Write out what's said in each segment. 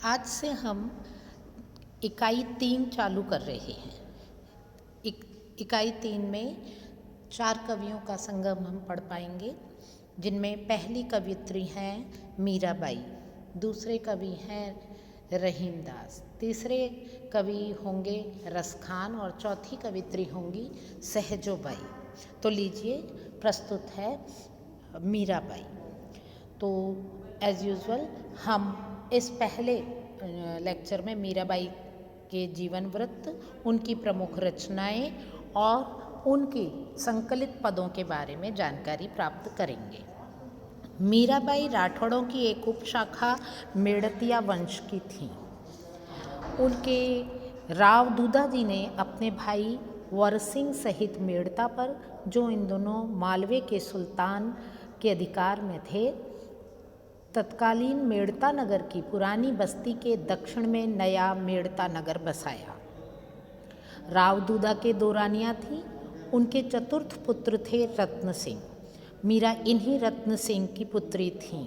आज से हम इकाई 3 चालू कर रहे हैं। इकाई 3 में 4 कवियों का संगम हम पढ़ पाएंगे, जिनमें पहली कवियत्री हैं मीराबाई, दूसरे कवि हैं रहीमदास, तीसरे कवि होंगे रसखान और चौथी कवियत्री होंगी सहजोबाई। तो लीजिए, प्रस्तुत है मीराबाई। तो एज़ यूजुअल हम इस पहले लेक्चर में मीराबाई के जीवन वृत्त, उनकी प्रमुख रचनाएं और उनके संकलित पदों के बारे में जानकारी प्राप्त करेंगे। मीराबाई राठौड़ों की एक उपशाखा मेड़तिया वंश की थीं। उनके राव दूधा जी ने अपने भाई वरसिंह सहित मेड़ता पर, जो इन दोनों मालवे के सुल्तान के अधिकार में थे, तत्कालीन मेड़ता नगर की पुरानी बस्ती के दक्षिण में नया मेड़ता नगर बसाया। राव दूधा के 2 रानियां थीं। उनके चतुर्थ पुत्र थे रत्न सिंह। मीरा इन्हीं रत्न सिंह की पुत्री थीं।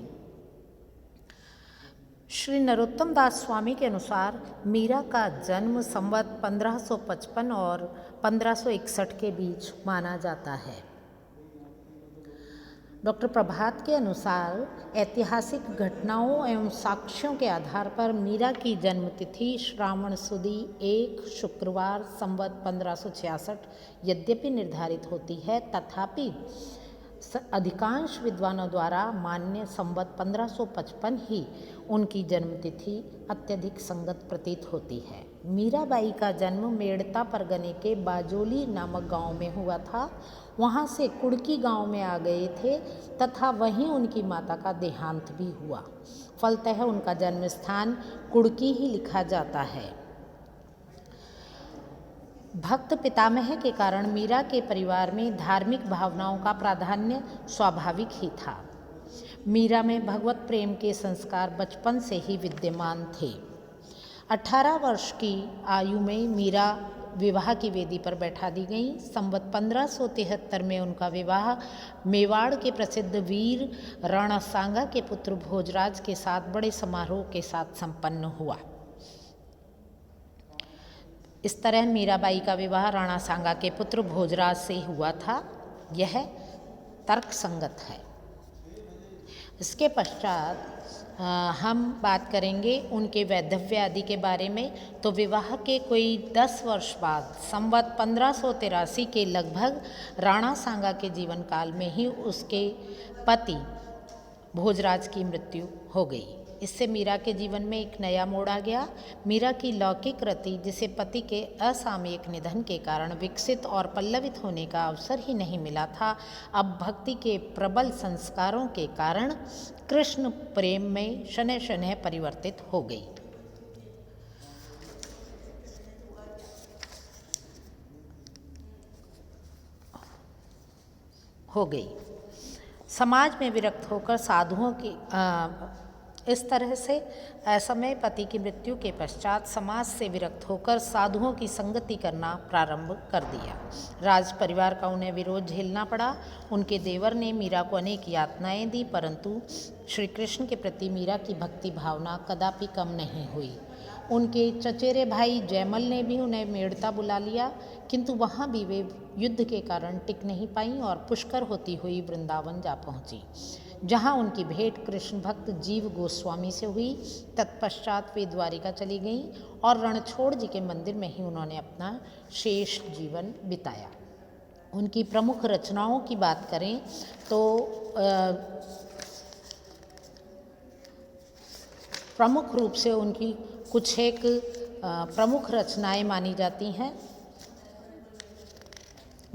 श्री नरोत्तम दास स्वामी के अनुसार मीरा का जन्म संवत 1555 और 1561 के बीच माना जाता है। डॉक्टर प्रभात के अनुसार ऐतिहासिक घटनाओं एवं साक्ष्यों के आधार पर मीरा की जन्मतिथि श्रावण सुदी 1 शुक्रवार संवत 1566 यद्यपि निर्धारित होती है, तथापि अधिकांश विद्वानों द्वारा मान्य संवत 1555 ही उनकी जन्मतिथि अत्यधिक संगत प्रतीत होती है। मीराबाई का जन्म मेड़ता परगने के बाजोली नामक गांव में हुआ था। वहां से कुड़की गांव में आ गए थे तथा वहीं उनकी माता का देहांत भी हुआ। फलतः उनका जन्म स्थान कुड़की ही लिखा जाता है। भक्त पितामह के कारण मीरा के परिवार में धार्मिक भावनाओं का प्राधान्य स्वाभाविक ही था। मीरा में भगवत प्रेम के संस्कार बचपन से ही विद्यमान थे। 18 वर्ष की आयु में मीरा विवाह की वेदी पर बैठा दी गई। संवत 1573 में उनका विवाह मेवाड़ के प्रसिद्ध वीर राणा सांगा के पुत्र भोजराज के साथ बड़े समारोह के साथ संपन्न हुआ। इस तरह मीराबाई का विवाह राणा सांगा के पुत्र भोजराज से हुआ था। यह तर्क संगत है। इसके पश्चात हम बात करेंगे उनके वैधव्य आदि के बारे में। तो विवाह के कोई 10 वर्ष बाद संवत 1583 के लगभग राणा सांगा के जीवन काल में ही उसके पति भोजराज की मृत्यु हो गई। इससे मीरा के जीवन में एक नया मोड़ आ गया। मीरा की लौकिक रति, जिसे पति के असामयिक निधन के कारण विकसित और पल्लवित होने का अवसर ही नहीं मिला था, अब भक्ति के प्रबल संस्कारों के कारण कृष्ण प्रेम में शनैः शनैः परिवर्तित हो गई। समाज में विरक्त होकर साधुओं की इस तरह से असमय पति की मृत्यु के पश्चात समाज से विरक्त होकर साधुओं की संगति करना प्रारंभ कर दिया। राज परिवार का उन्हें विरोध झेलना पड़ा। उनके देवर ने मीरा को अनेक यातनाएं दी, परंतु श्री कृष्ण के प्रति मीरा की भक्ति भावना कदापि कम नहीं हुई। उनके चचेरे भाई जयमल ने भी उन्हें मेड़ता बुला लिया, किंतु वहाँ भी वे युद्ध के कारण टिक नहीं पाईं और पुष्कर होती हुई वृंदावन जा पहुँची, जहाँ उनकी भेंट कृष्ण भक्त जीव गोस्वामी से हुई। तत्पश्चात वे द्वारिका चली गईं और रणछोड़ जी के मंदिर में ही उन्होंने अपना शेष जीवन बिताया। उनकी प्रमुख रचनाओं की बात करें तो प्रमुख रूप से उनकी कुछ एक प्रमुख रचनाएं मानी जाती हैं,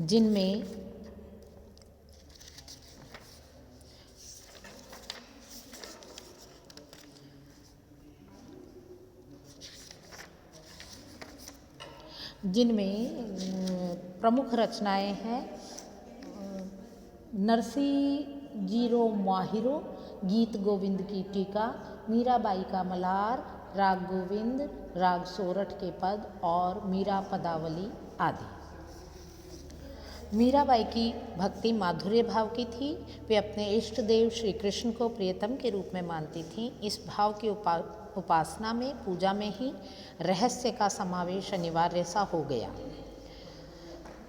जिनमें प्रमुख रचनाएं हैं नरसी जीरो माहिरो, गीत गोविंद की टीका, मीराबाई का मल्हार, राग गोविंद, राग सोरठ के पद और मीरा पदावली आदि। मीराबाई की भक्ति माधुर्य भाव की थी। वे अपने इष्ट देव श्री कृष्ण को प्रियतम के रूप में मानती थीं। इस भाव की उपासना में, पूजा में ही रहस्य का समावेश अनिवार्य सा हो गया।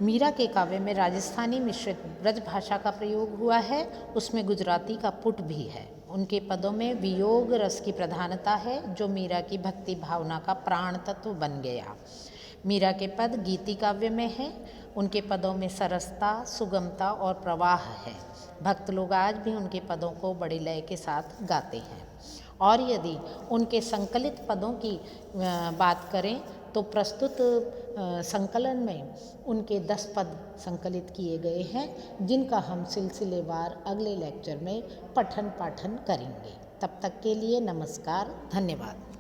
मीरा के काव्य में राजस्थानी मिश्रित ब्रज भाषा का प्रयोग हुआ है, उसमें गुजराती का पुट भी है। उनके पदों में वियोग रस की प्रधानता है, जो मीरा की भक्ति भावना का प्राण तत्व बन गया। मीरा के पद गीति काव्य में हैं, उनके पदों में सरसता, सुगमता और प्रवाह है। भक्त लोग आज भी उनके पदों को बड़े लय के साथ गाते हैं। और यदि उनके संकलित पदों की बात करें तो प्रस्तुत संकलन में उनके 10 पद संकलित किए गए हैं, जिनका हम सिलसिलेवार अगले लेक्चर में पठन पाठन करेंगे। तब तक के लिए नमस्कार, धन्यवाद।